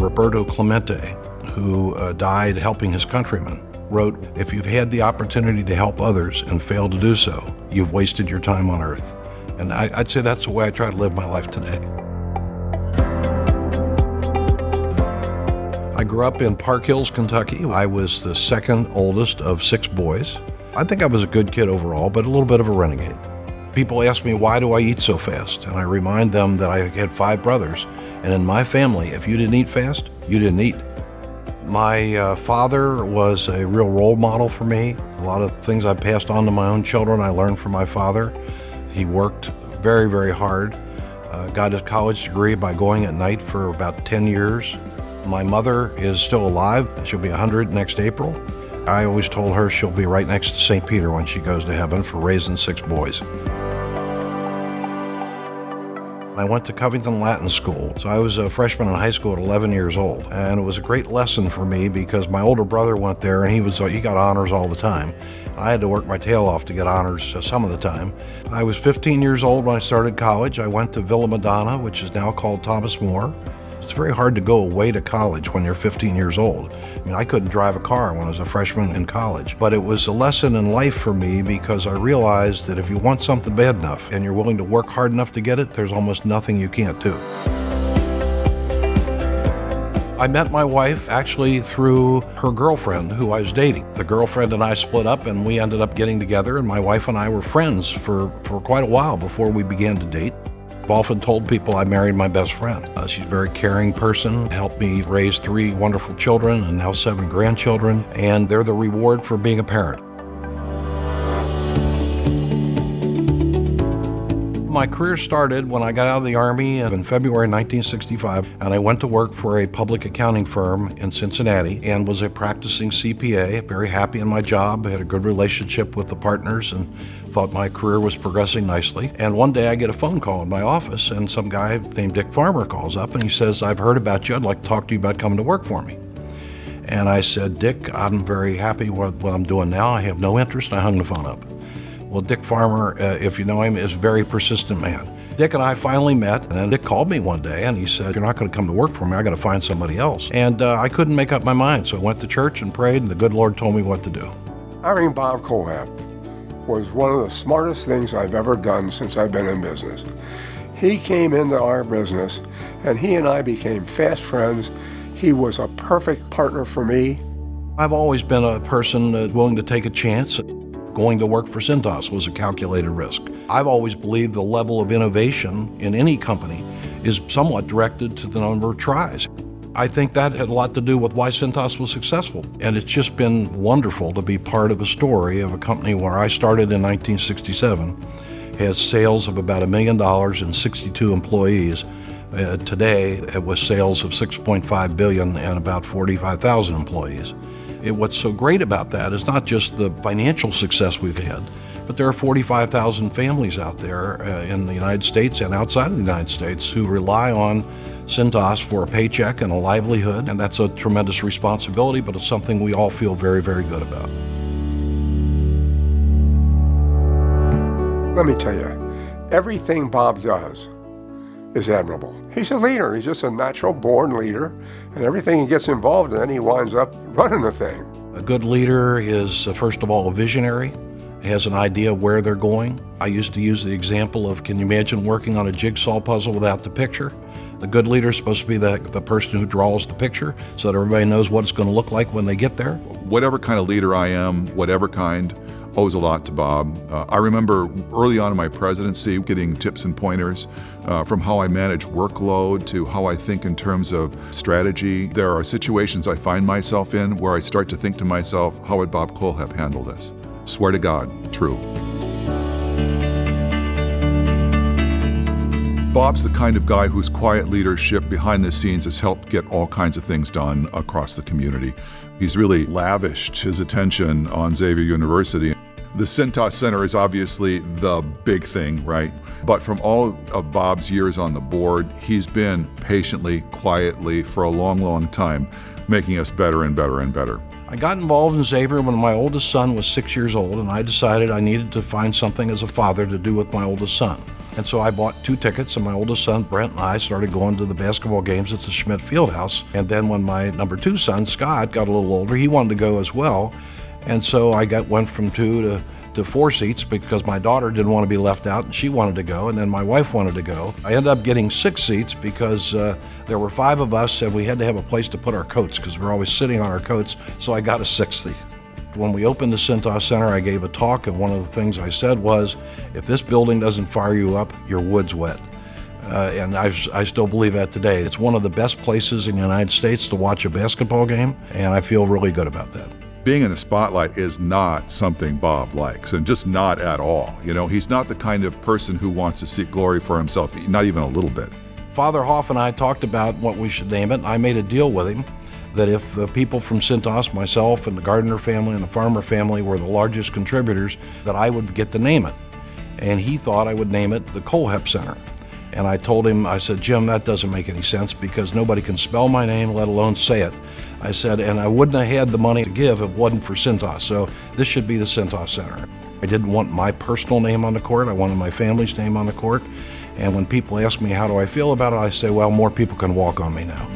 Roberto Clemente, who died helping his countrymen, wrote, "If you've had the opportunity to help others and failed to do so, you've wasted your time on earth." And I'd say that's the way I try to live my life today. I grew up in Park Hills, Kentucky. I was the second oldest of 6 boys. I think I was a good kid overall, but a little bit of a renegade. People ask me, why do I eat so fast? And I remind them that I had 5 brothers, and in my family, if you didn't eat fast, you didn't eat. My father was a real role model for me. A lot of things I passed on to my own children, I learned from my father. He worked very, very hard, got his college degree by going at night for about 10 years. My mother is still alive. She'll be 100 next April. I always told her she'll be right next to St. Peter when she goes to heaven for raising 6 boys. I went to Covington Latin School. So I was a freshman in high school at 11 years old. And it was a great lesson for me because my older brother went there and he got honors all the time. I had to work my tail off to get honors some of the time. I was 15 years old when I started college. I went to Villa Madonna, which is now called Thomas More. It's very hard to go away to college when you're 15 years old. I mean, I couldn't drive a car when I was a freshman in college, but it was a lesson in life for me because I realized that if you want something bad enough and you're willing to work hard enough to get it, there's almost nothing you can't do. I met my wife actually through her girlfriend who I was dating. The girlfriend and I split up and we ended up getting together, and my wife and I were friends for quite a while before we began to date. I've often told people I married my best friend. She's a very caring person, helped me raise 3 wonderful children and now 7 grandchildren, and they're the reward for being a parent. My career started when I got out of the Army in February 1965, and I went to work for a public accounting firm in Cincinnati and was a practicing CPA, very happy in my job, had a good relationship with the partners and thought my career was progressing nicely. And one day I get a phone call in my office and some guy named Dick Farmer calls up and he says, "I've heard about you, I'd like to talk to you about coming to work for me." And I said, "Dick, I'm very happy with what I'm doing now. I have no interest," and I hung the phone up. Well, Dick Farmer, if you know him, is a very persistent man. Dick and I finally met, and then Dick called me one day and he said, "You're not going to come to work for me, I got to find somebody else." And I couldn't make up my mind, so I went to church and prayed, and the good Lord told me what to do. Hiring Bob Kohlhepp was one of the smartest things I've ever done since I've been in business. He came into our business, and he and I became fast friends. He was a perfect partner for me. I've always been a person willing to take a chance. Going to work for Cintas was a calculated risk. I've always believed the level of innovation in any company is somewhat directed to the number of tries. I think that had a lot to do with why Cintas was successful. And it's just been wonderful to be part of a story of a company where I started in 1967, has sales of about $1 million and 62 employees. Today, it was sales of $6.5 billion and about 45,000 employees. What's so great about that is not just the financial success we've had, but there are 45,000 families out there in the United States and outside of the United States who rely on Cintas for a paycheck and a livelihood, and that's a tremendous responsibility, but it's something we all feel very, very good about. Let me tell you, everything Bob does is admirable. He's a leader. He's just a natural-born leader, and everything he gets involved in, he winds up running the thing. A good leader is, first of all, a visionary, has an idea of where they're going. I used to use the example of, can you imagine working on a jigsaw puzzle without the picture? The good leader is supposed to be the person who draws the picture so that everybody knows what it's going to look like when they get there. Whatever kind of leader I am, whatever kind, owes a lot to Bob. I remember early on in my presidency getting tips and pointers from how I manage workload to how I think in terms of strategy. There are situations I find myself in where I start to think to myself, how would Bob Kohlhepp handle this? Swear to God, true. Bob's the kind of guy whose quiet leadership behind the scenes has helped get all kinds of things done across the community. He's really lavished his attention on Xavier University. The Cintas Center is obviously the big thing, right? But from all of Bob's years on the board, he's been patiently, quietly, for a long, long time, making us better and better and better. I got involved in Xavier when my oldest son was 6 years old, and I decided I needed to find something as a father to do with my oldest son. And so I bought 2 tickets, and my oldest son, Brent, and I started going to the basketball games at the Schmidt Fieldhouse. And then when my number 2 son, Scott, got a little older, he wanted to go as well. And so I went from 2 to 4 seats because my daughter didn't want to be left out and she wanted to go, and then my wife wanted to go. I ended up getting 6 seats because there were 5 of us and we had to have a place to put our coats because we're always sitting on our coats, so I got a 6th seat. When we opened the Cintas Center, I gave a talk, and one of the things I said was, if this building doesn't fire you up, your wood's wet. And I still believe that today. It's one of the best places in the United States to watch a basketball game, and I feel really good about that. Being in the spotlight is not something Bob likes, and just not at all. You know, he's not the kind of person who wants to seek glory for himself, not even a little bit. Father Hoff and I talked about what we should name it. I made a deal with him that if people from Cintas, myself and the Gardner family and the Farmer family were the largest contributors, that I would get to name it. And he thought I would name it the Kohlhepp Center. And I told him, I said, Jim, that doesn't make any sense because nobody can spell my name, let alone say it. I said, and I wouldn't have had the money to give if it wasn't for Cintas. So this should be the Cintas Center. I didn't want my personal name on the court. I wanted my family's name on the court. And when people ask me, how do I feel about it? I say, well, more people can walk on me now.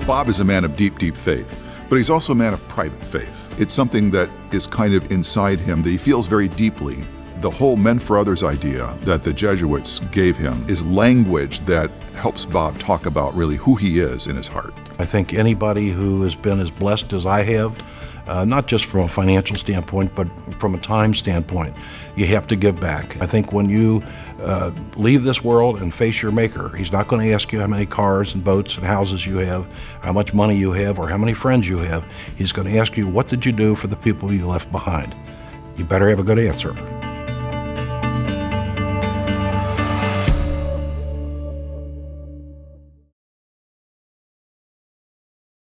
Bob is a man of deep, deep faith, but he's also a man of private faith. It's something that is kind of inside him that he feels very deeply. The whole Men for Others idea that the Jesuits gave him is language that helps Bob talk about really who he is in his heart. I think anybody who has been as blessed as I have, not just from a financial standpoint, but from a time standpoint, you have to give back. I think when you leave this world and face your Maker, he's not going to ask you how many cars and boats and houses you have, how much money you have, or how many friends you have. He's going to ask you, what did you do for the people you left behind? You better have a good answer.